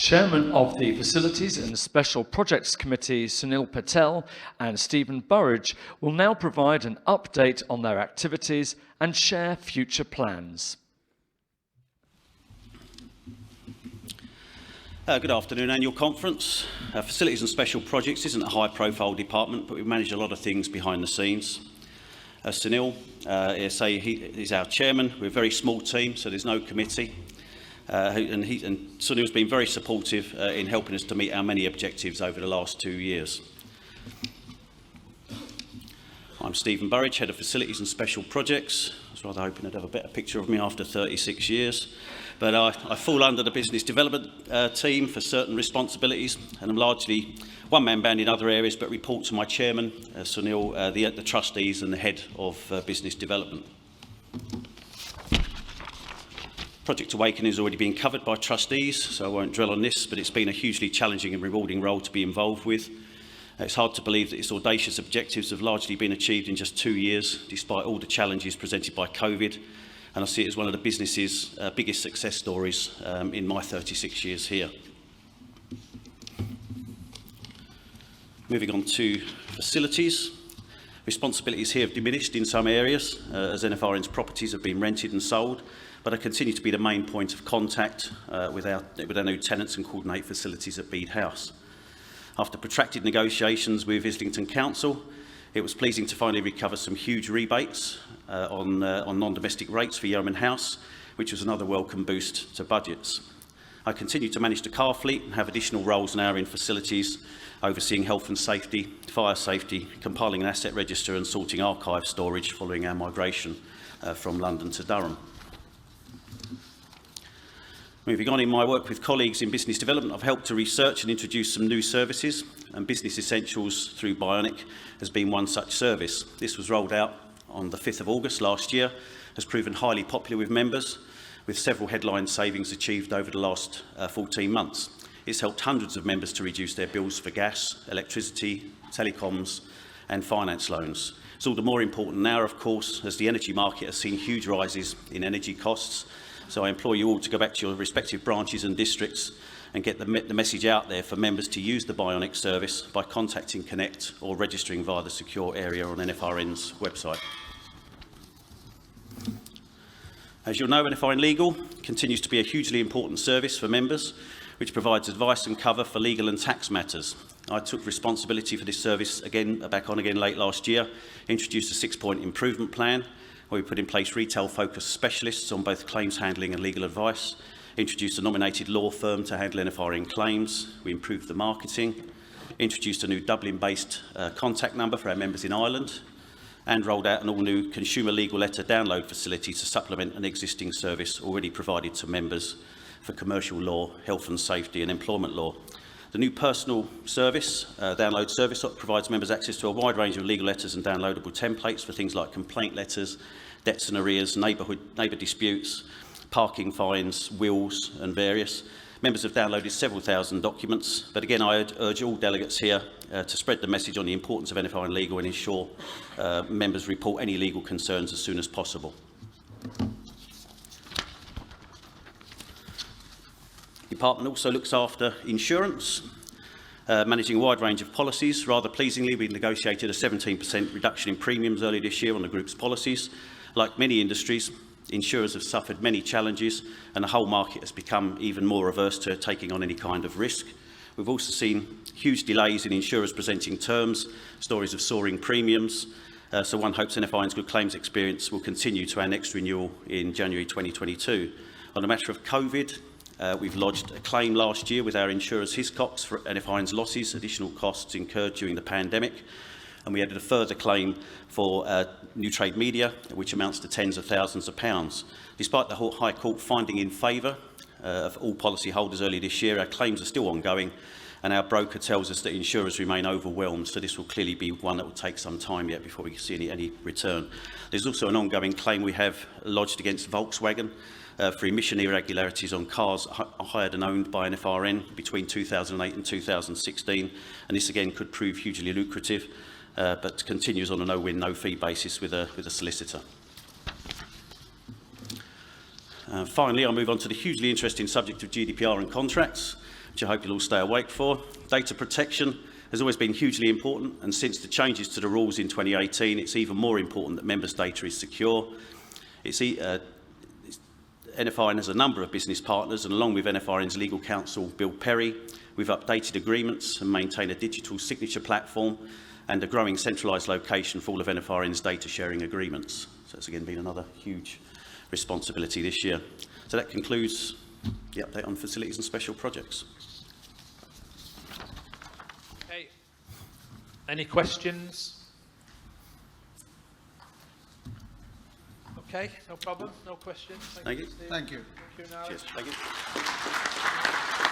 Chairman of the Facilities and Special Projects Committee, Sunil Patel and Stephen Burridge, will now provide an update on their activities and share future plans. Good afternoon. Annual conference. Facilities and Special Projects isn't a high-profile department, but we manage a lot of things behind the scenes. Sunil, he's our chairman. We're a very small team, so there's no committee. And Sunil's been very supportive in helping us to meet our many objectives over the last 2 years. I'm Stephen Burridge, Head of Facilities and Special Projects. I was rather hoping I'd have a better picture of me after 36 years. But I fall under the business development team for certain responsibilities, and I'm largely one-man band in other areas, but report to my chairman, Sunil, the trustees and the head of business development. Project Awakening has already been covered by trustees, so I won't dwell on this, but it's been a hugely challenging and rewarding role to be involved with. It's hard to believe that its audacious objectives have largely been achieved in just 2 years, despite all the challenges presented by COVID, and I see it as one of the business's biggest success stories in my 36 years here. Moving on to facilities. Responsibilities here have diminished in some areas, as NFRN's properties have been rented and sold, but I continue to be the main point of contact with our new tenants and coordinate facilities at Bede House. After protracted negotiations with Islington Council, it was pleasing to finally recover some huge rebates on non-domestic rates for Yeoman House, which was another welcome boost to budgets. I continue to manage the car fleet and have additional roles now in facilities, overseeing health and safety, fire safety, compiling an asset register and sorting archive storage following our migration from London to Durham. Moving on, in my work with colleagues in business development, I've helped to research and introduce some new services, and Business Essentials through Bionic has been one such service. This was rolled out on the 5th of August last year, has proven highly popular with members, with several headline savings achieved over the last 14 months. It's helped hundreds of members to reduce their bills for gas, electricity, telecoms and finance loans. It's all the more important now, of course, as the energy market has seen huge rises in energy costs. So I implore you all to go back to your respective branches and districts and get the message out there for members to use the Bionic service by contacting Connect or registering via the secure area on NFRN's website. As you'll know, NFRN Legal continues to be a hugely important service for members, which provides advice and cover for legal and tax matters. I took responsibility for this service back on again late last year, introduced a 6-point improvement plan, where we put in place retail-focused specialists on both claims handling and legal advice, introduced a nominated law firm to handle NFRN claims, we improved the marketing, introduced a new Dublin-based contact number for our members in Ireland, and rolled out an all-new consumer legal letter download facility to supplement an existing service already provided to members for commercial law, health and safety and employment law. The new personal service, download service, provides members access to a wide range of legal letters and downloadable templates for things like complaint letters, debts and arrears, neighbour disputes, parking fines, wills and various. Members have downloaded several thousand documents, but again I urge all delegates here to spread the message on the importance of NFRN Legal and ensure members report any legal concerns as soon as possible. The department also looks after insurance, managing a wide range of policies. Rather pleasingly, we negotiated a 17% reduction in premiums earlier this year on the group's policies. Like many industries, insurers have suffered many challenges and the whole market has become even more averse to taking on any kind of risk. We've also seen huge delays in insurers presenting terms, stories of soaring premiums, so one hopes NFRN's good claims experience will continue to our next renewal in January 2022. On the matter of COVID, we've lodged a claim last year with our insurers Hiscox for NFRN's losses, additional costs incurred during the pandemic, and we added a further claim for New Trade Media, which amounts to tens of thousands of pounds. Despite the High Court finding in favour of all policyholders earlier this year, our claims are still ongoing, and our broker tells us that insurers remain overwhelmed, so this will clearly be one that will take some time yet before we see any return. There's also an ongoing claim we have lodged against Volkswagen for emission irregularities on cars hired and owned by NFRN between 2008 and 2016, and this again could prove hugely lucrative, but continues on a no-win, no-fee basis with a solicitor. Finally, I'll move on to the hugely interesting subject of GDPR and contracts. which I hope you'll all stay awake for. Data protection has always been hugely important, and since the changes to the rules in 2018, it's even more important that members' data is secure. NFRN has a number of business partners, and along with NFRN's legal counsel, Bill Perry, we've updated agreements and maintained a digital signature platform and a growing centralised location for all of NFRN's data sharing agreements. So it's again been another huge responsibility this year. So that concludes the update on facilities and special projects. Okay. Any questions? Okay, no problem. No questions. Thank you. Steve. Thank you. Thank you, Nara. Cheers. Thank you.